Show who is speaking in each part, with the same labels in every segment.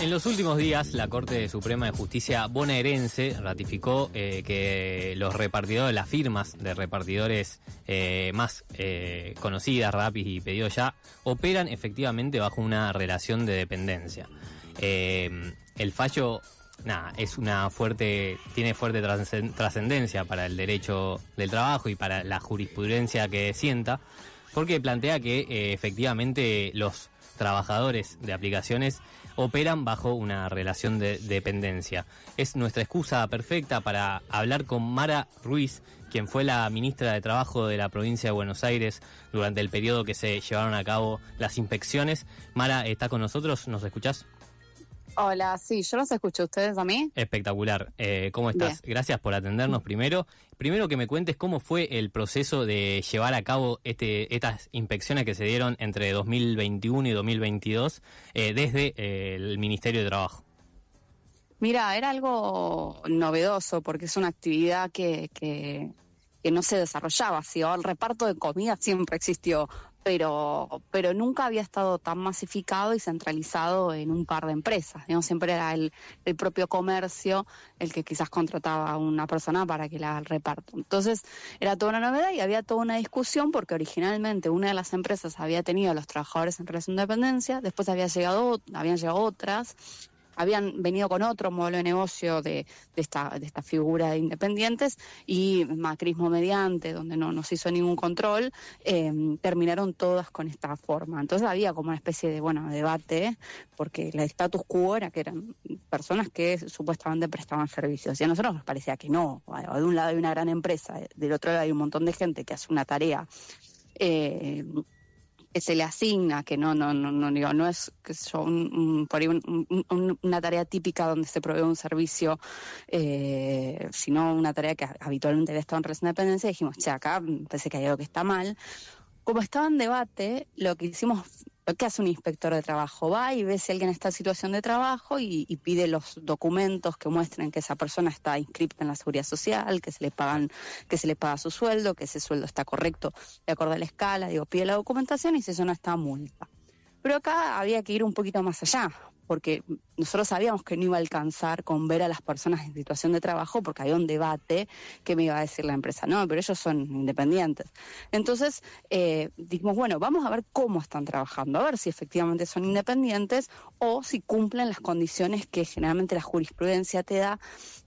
Speaker 1: En los últimos días, la Corte Suprema de Justicia bonaerense ratificó que los repartidores, las firmas de repartidores más conocidas, Rappi y Pedido Ya, operan efectivamente bajo una relación de dependencia. El fallo, tiene fuerte trascendencia para el derecho del trabajo y para la jurisprudencia que sienta, porque plantea que efectivamente los trabajadores de aplicaciones operan bajo una relación de dependencia. Es nuestra excusa perfecta para hablar con Mara Ruiz, quien fue la ministra de Trabajo de la provincia de Buenos Aires durante el periodo que se llevaron a cabo las inspecciones. Mara, ¿está con nosotros? ¿Nos escuchás?
Speaker 2: Hola, sí, yo los escucho. ¿Ustedes a mí?
Speaker 1: Espectacular. ¿Cómo estás? Bien. Gracias por atendernos primero. Primero que me cuentes cómo fue el proceso de llevar a cabo estas inspecciones que se dieron entre 2021 y 2022 desde el Ministerio de Trabajo.
Speaker 2: Mira, era algo novedoso porque es una actividad que no se desarrollaba. ¿Sí? El reparto de comida siempre existió, pero nunca había estado tan masificado y centralizado en un par de empresas. Digamos, siempre era el propio comercio el que quizás contrataba a una persona para que le haga el reparto. Entonces era toda una novedad y había toda una discusión porque originalmente una de las empresas había tenido a los trabajadores en relación de dependencia, después habían llegado otras. Habían venido con otro modelo de negocio de esta figura de independientes y macrismo mediante, donde no se hizo ningún control, terminaron todas con esta forma. Entonces había como una especie de debate, porque el status quo era que eran personas que supuestamente prestaban servicios. Y a nosotros nos parecía que no. De un lado hay una gran empresa, del otro lado hay un montón de gente que hace una tarea que se le asigna, que no es que por ahí una tarea típica donde se provee un servicio, sino una tarea que habitualmente había estado en relación de dependencia. Y dijimos, acá parece que hay algo que está mal. Como estaba en debate, lo que hace un inspector de trabajo, va y ve si alguien está en situación de trabajo y pide los documentos que muestren que esa persona está inscripta en la Seguridad Social, que se le paga su sueldo, que ese sueldo está correcto de acuerdo a la escala, pide la documentación y si eso no está, multa. Pero acá había que ir un poquito más allá, porque nosotros sabíamos que no iba a alcanzar con ver a las personas en situación de trabajo, porque había un debate que me iba a decir la empresa, no, pero ellos son independientes. Entonces dijimos, vamos a ver cómo están trabajando, a ver si efectivamente son independientes o si cumplen las condiciones que generalmente la jurisprudencia te da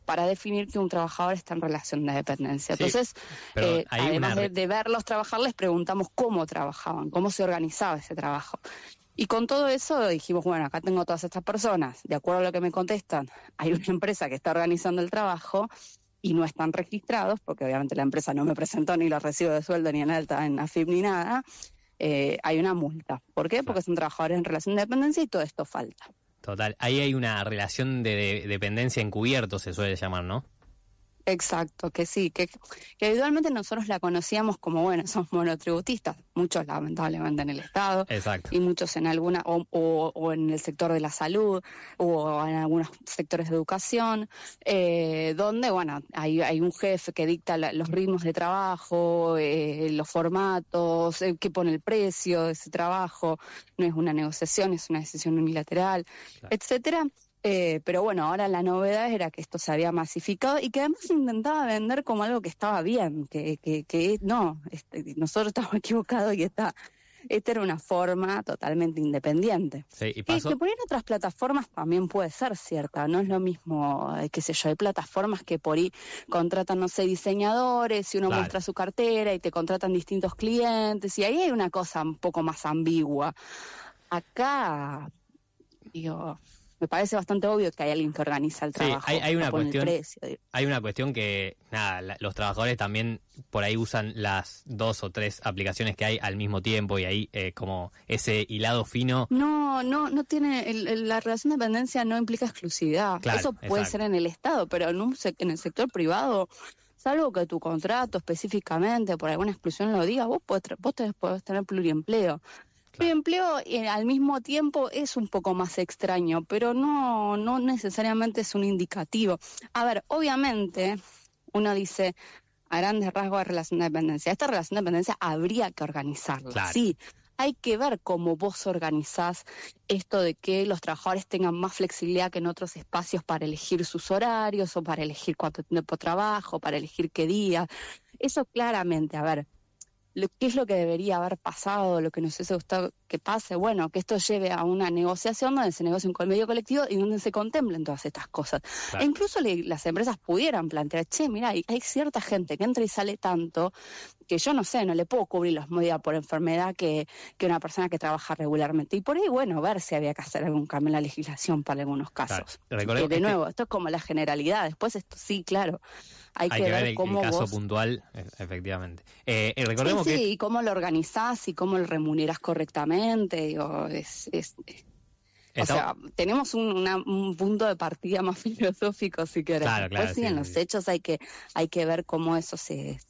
Speaker 2: para definir que un trabajador está en relación de dependencia. Sí, entonces, además de verlos trabajar, les preguntamos cómo trabajaban, cómo se organizaba ese trabajo. Y con todo eso dijimos, acá tengo todas estas personas, de acuerdo a lo que me contestan, hay una empresa que está organizando el trabajo y no están registrados, porque obviamente la empresa no me presentó ni los recibos de sueldo, ni en alta, en AFIP, ni nada, hay una multa. ¿Por qué? Porque son trabajadores en relación de dependencia y todo esto falta.
Speaker 1: Total, ahí hay una relación de dependencia encubierto, se suele llamar, ¿no?
Speaker 2: Exacto, que sí, que habitualmente nosotros la conocíamos como, somos monotributistas, muchos lamentablemente en el Estado.
Speaker 1: Exacto.
Speaker 2: Y muchos en alguna, o en el sector de la salud, o en algunos sectores de educación, donde, hay un jefe que dicta los ritmos de trabajo, los formatos, que pone el precio de ese trabajo, no es una negociación, es una decisión unilateral, claro, etcétera. Pero ahora la novedad era que esto se había masificado y que además se intentaba vender como algo que estaba bien, que no, nosotros estamos equivocados y esta era una forma totalmente independiente.
Speaker 1: Sí, y pasó.
Speaker 2: Que por ahí en otras plataformas también puede ser cierta, no es lo mismo, hay plataformas que por ahí contratan, diseñadores, y uno
Speaker 1: claro,
Speaker 2: muestra su cartera y te contratan distintos clientes, y ahí hay una cosa un poco más ambigua. Acá, me parece bastante obvio que hay alguien que organiza el trabajo.
Speaker 1: Sí, hay una cuestión que, los trabajadores también por ahí usan las 2 o 3 aplicaciones que hay al mismo tiempo y ahí como ese hilado fino.
Speaker 2: No tiene, la relación de dependencia no implica exclusividad.
Speaker 1: Claro,
Speaker 2: eso puede ser en el Estado, pero en el sector privado, salvo que tu contrato específicamente por alguna exclusión lo diga, vos podés tener pluriempleo. El empleo al mismo tiempo es un poco más extraño, pero no necesariamente es un indicativo. A ver, obviamente uno dice a grandes rasgos de relación de dependencia. Esta relación de dependencia habría que organizarla,
Speaker 1: claro,
Speaker 2: sí. hay que ver cómo vos organizás esto de que los trabajadores tengan más flexibilidad que en otros espacios para elegir sus horarios o para elegir cuánto tiempo trabajo, para elegir qué día. Eso claramente, a ver, ¿qué es lo que debería haber pasado, lo que nos hubiese gustado que pase? Bueno, que esto lleve a una negociación donde se negocie un convenio colectivo y donde se contemplen todas estas cosas.
Speaker 1: Claro.
Speaker 2: E incluso las empresas pudieran plantear, che, mira, hay cierta gente que entra y sale tanto que yo no sé, no le puedo cubrir los días por enfermedad que una persona que trabaja regularmente. Y por ahí, bueno, ver si había que hacer algún cambio en la legislación para algunos casos.
Speaker 1: Claro.
Speaker 2: De nuevo, esto es como la generalidad. Después esto sí, claro. Hay que ver cómo
Speaker 1: el caso
Speaker 2: vos...
Speaker 1: puntual, efectivamente. Recordemos
Speaker 2: sí,
Speaker 1: que...
Speaker 2: y cómo lo organizás y cómo lo remunerás correctamente. Digo, o sea, tenemos un punto de partida más filosófico, si querés.
Speaker 1: Claro,
Speaker 2: Después sí, en los hechos hay que ver cómo eso se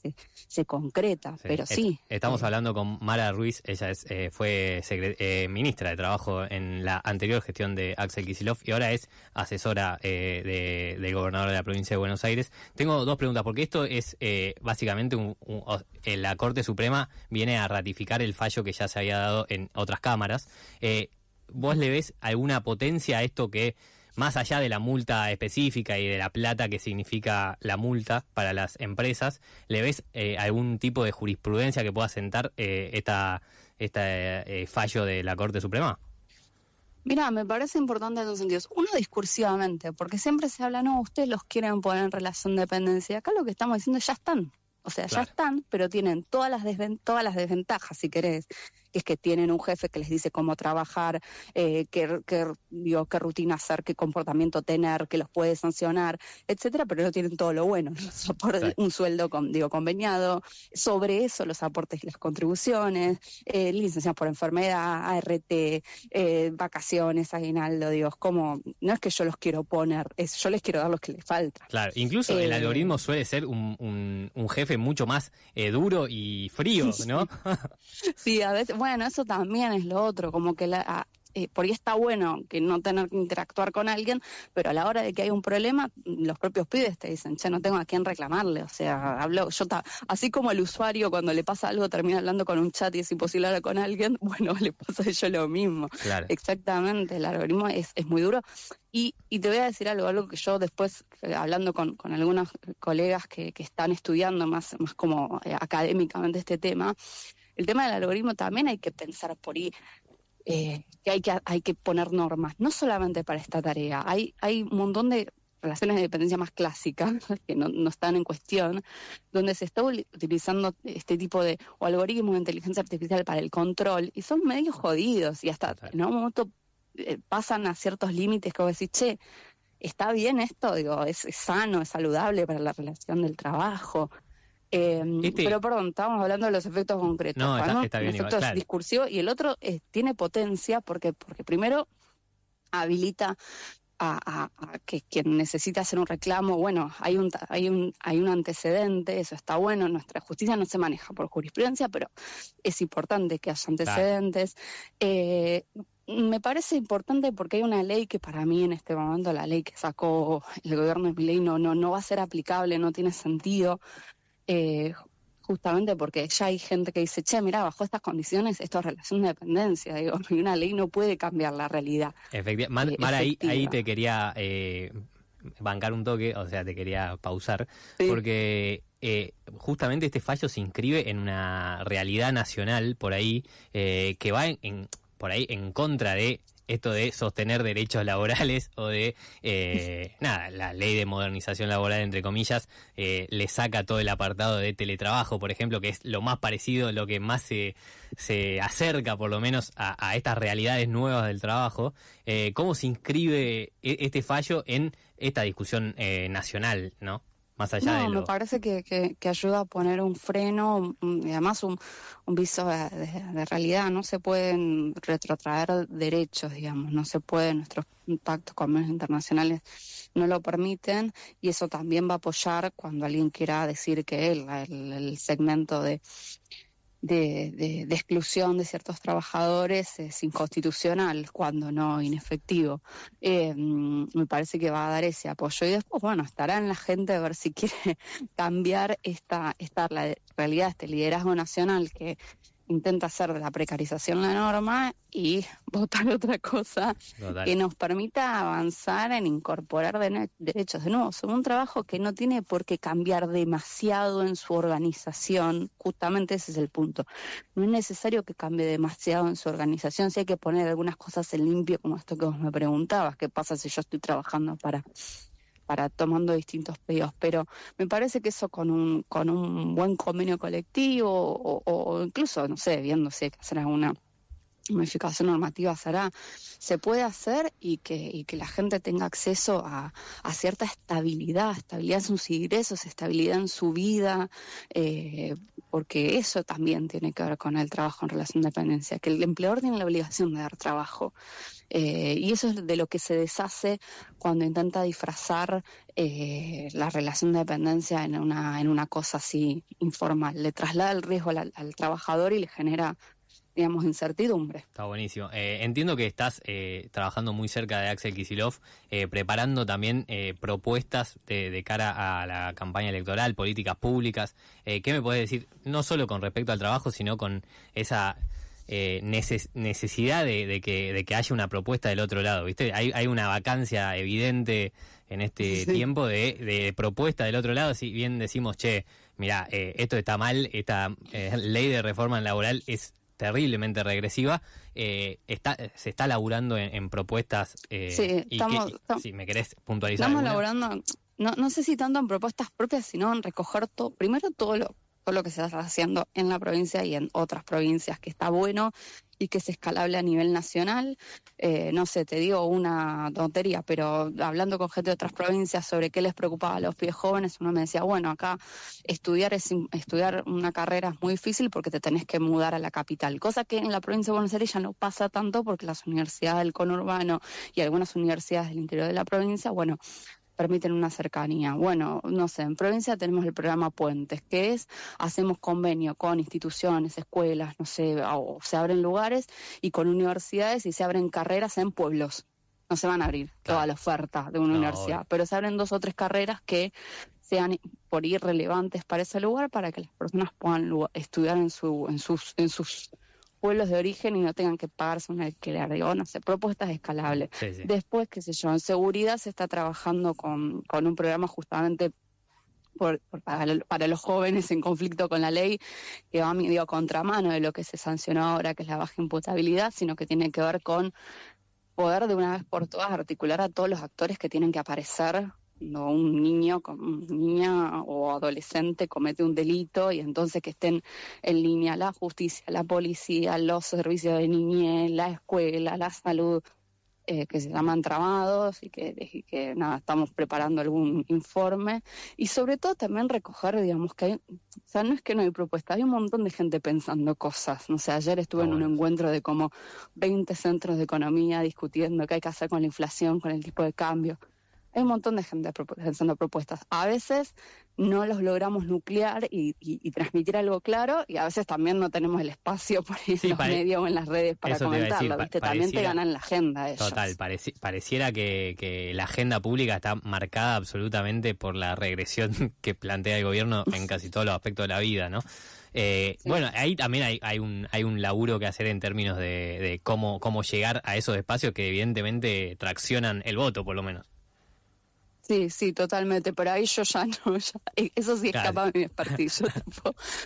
Speaker 2: concreta, pero sí.
Speaker 1: Estamos hablando con Mara Ruiz, ella fue ministra de Trabajo en la anterior gestión de Axel Kicillof y ahora es asesora del gobernador de la provincia de Buenos Aires. Tengo dos preguntas, porque esto es básicamente la Corte Suprema viene a ratificar el fallo que ya se había dado en otras cámaras. ¿Vos le ves alguna potencia a esto que, más allá de la multa específica y de la plata que significa la multa para las empresas, le ves algún tipo de jurisprudencia que pueda sentar este fallo de la Corte Suprema?
Speaker 2: Mira, me parece importante en dos sentidos. Uno, discursivamente, porque siempre se habla, no, ustedes los quieren poner en relación de dependencia. Acá lo que estamos diciendo ya están. O sea,
Speaker 1: Claro.
Speaker 2: ya están, pero tienen todas las desventajas, si querés, que es que tienen un jefe que les dice cómo trabajar, qué rutina hacer, qué comportamiento tener, que los puede sancionar, etcétera, pero no tienen todo lo bueno, los aportes, un sueldo conveniado, sobre eso los aportes y las contribuciones, licencias por enfermedad, ART, vacaciones, aguinaldo, digo, como, no es que yo los quiero poner, yo les quiero dar lo que les falta.
Speaker 1: Claro, incluso el algoritmo suele ser un jefe mucho más duro y frío, ¿no?
Speaker 2: Sí, a veces, bueno, eso también es lo otro, como que por ahí está bueno que no tener que interactuar con alguien, pero a la hora de que hay un problema, los propios pibes te dicen, che, no tengo a quién reclamarle, o sea, así como el usuario cuando le pasa algo termina hablando con un chat y es imposible hablar con alguien, bueno, le pasa a ellos lo mismo.
Speaker 1: Claro.
Speaker 2: Exactamente, el algoritmo es muy duro. Y te voy a decir algo que yo después, hablando con algunos colegas que están estudiando más como académicamente este tema, el tema del algoritmo también hay que pensar por ahí que hay que poner normas, no solamente para esta tarea. Hay un montón de relaciones de dependencia más clásicas que no están en cuestión, donde se está utilizando este tipo de algoritmos de inteligencia artificial para el control y son medio jodidos y hasta en un momento pasan a ciertos límites que vos decís, che, ¿está bien esto? Digo, es sano, es saludable para la relación del trabajo. Pero perdón, estábamos hablando de los efectos concretos.
Speaker 1: No, está bien,
Speaker 2: efectos
Speaker 1: claro.
Speaker 2: discursivos, y el otro tiene potencia porque primero habilita a que quien necesita hacer un reclamo, bueno, hay un antecedente, eso está bueno, nuestra justicia no se maneja por jurisprudencia, pero es importante que haya antecedentes. Me parece importante porque hay una ley que para mí en este momento, la ley que sacó el gobierno de Milei no va a ser aplicable, no tiene sentido. Justamente porque ya hay gente que dice, che, mira, bajo estas condiciones esto es relación de dependencia, digo, y una ley no puede cambiar la realidad.
Speaker 1: Efectivamente. Mara, ahí te quería bancar un toque, o sea, te quería pausar, sí. Porque justamente este fallo se inscribe en una realidad nacional por ahí, que va por ahí en contra de esto de sostener derechos laborales o de, la ley de modernización laboral, entre comillas, le saca todo el apartado de teletrabajo, por ejemplo, que es lo más parecido, lo que más se acerca, por lo menos, a estas realidades nuevas del trabajo. ¿Cómo se inscribe este fallo en esta discusión nacional, no? Más allá de
Speaker 2: me parece que ayuda a poner un freno y además un viso de realidad. No se pueden retrotraer derechos, digamos, no se puede, nuestros pactos convenios internacionales no lo permiten, y eso también va a apoyar cuando alguien quiera decir que el segmento de exclusión de ciertos trabajadores es inconstitucional, cuando no inefectivo. Me parece que va a dar ese apoyo y después, bueno, estará en la gente a ver si quiere cambiar esta la realidad, este liderazgo nacional que intenta hacer de la precarización la norma y votar otra cosa
Speaker 1: Total.
Speaker 2: que nos permita avanzar en incorporar derechos. De nuevo, son un trabajo que no tiene por qué cambiar demasiado en su organización, justamente ese es el punto. No es necesario que cambie demasiado en su organización, si hay que poner algunas cosas en limpio, como esto que vos me preguntabas, ¿qué pasa si yo estoy trabajando para tomando distintos pedidos? Pero me parece que eso con un buen convenio colectivo o incluso, no sé, viendo si hay que hacer alguna modificación normativa se puede hacer y que la gente tenga acceso a cierta estabilidad en sus ingresos, estabilidad en su vida, porque eso también tiene que ver con el trabajo en relación de dependencia, que el empleador tiene la obligación de dar trabajo. Y eso es de lo que se deshace cuando intenta disfrazar la relación de dependencia en una cosa así informal. Le traslada el riesgo al trabajador y le genera, digamos, incertidumbre.
Speaker 1: Está buenísimo. Entiendo que estás trabajando muy cerca de Axel Kicillof, preparando también propuestas de cara a la campaña electoral, políticas públicas. ¿Qué me podés decir, no solo con respecto al trabajo, sino con esa necesidad de que haya una propuesta del otro lado? ¿Viste? Hay una vacancia evidente en este tiempo de propuesta del otro lado. Si bien decimos, che, mirá, esto está mal, esta ley de reforma laboral es terriblemente regresiva, se está laburando en propuestas. Si me querés puntualizar.
Speaker 2: Estamos
Speaker 1: alguna.
Speaker 2: laburando, no sé si tanto en propuestas propias, sino en recoger primero todo lo que se está haciendo en la provincia y en otras provincias, que está bueno y que es escalable a nivel nacional. No sé, te digo una tontería, pero hablando con gente de otras provincias sobre qué les preocupaba a los pibes jóvenes, uno me decía, bueno, acá estudiar una carrera es muy difícil porque te tenés que mudar a la capital, cosa que en la provincia de Buenos Aires ya no pasa tanto porque las universidades del conurbano y algunas universidades del interior de la provincia, bueno, permiten una cercanía. Bueno, no sé, en provincia tenemos el programa Puentes, que hacemos convenio con instituciones, escuelas, no sé, o se abren lugares, y con universidades y se abren carreras en pueblos. No se van a abrir toda la oferta de una universidad, pero se abren 2 o 3 carreras que sean por ir relevantes para ese lugar, para que las personas puedan estudiar en sus pueblos de origen y no tengan que pagarse un alquiler. Digo, no sé, propuestas escalables.
Speaker 1: Sí.
Speaker 2: Después, qué sé yo, en seguridad se está trabajando con un programa justamente para los jóvenes en conflicto con la ley, que va medio contramano de lo que se sancionó ahora, que es la baja imputabilidad, sino que tiene que ver con poder de una vez por todas articular a todos los actores que tienen que aparecer cuando un niña o adolescente comete un delito, y entonces que estén en línea la justicia, la policía, los servicios de niñez, la escuela, la salud, que se llaman tramados, y que nada, estamos preparando algún informe, y sobre todo también recoger, digamos, que o sea, no es que no hay propuesta, hay un montón de gente pensando cosas. No sé, ayer estuve en un encuentro de como 20 centros de economía discutiendo qué hay que hacer con la inflación, con el tipo de cambio. Hay un montón de gente pensando propuestas. A veces no los logramos nuclear y transmitir algo claro, y a veces también no tenemos el espacio por ahí en los medios o en las redes para comentarlo, ¿viste? También te ganan la agenda ellos.
Speaker 1: Total, pareciera que la agenda pública está marcada absolutamente por la regresión que plantea el gobierno en casi todos los aspectos de la vida, ¿no? Bueno, ahí también hay un laburo que hacer en términos de cómo llegar a esos espacios que evidentemente traccionan el voto, por lo menos.
Speaker 2: Sí, totalmente, pero ahí yo ya no, eso sí escapa de mi expertise.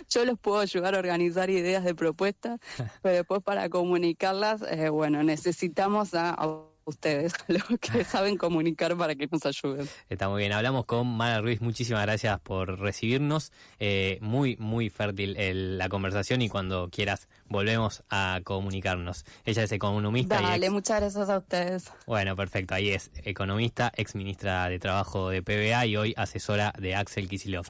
Speaker 2: Yo los puedo ayudar a organizar ideas de propuestas, pero después para comunicarlas, bueno, necesitamos a ustedes, los que saben comunicar, para que nos ayuden.
Speaker 1: Está muy bien. Hablamos con Mara Ruiz. Muchísimas gracias por recibirnos. Muy, muy fértil la conversación, y cuando quieras volvemos a comunicarnos. Ella es economista.
Speaker 2: Dale, muchas gracias a ustedes.
Speaker 1: Bueno, perfecto. Ahí es economista, ex ministra de Trabajo de PBA y hoy asesora de Axel Kicillof.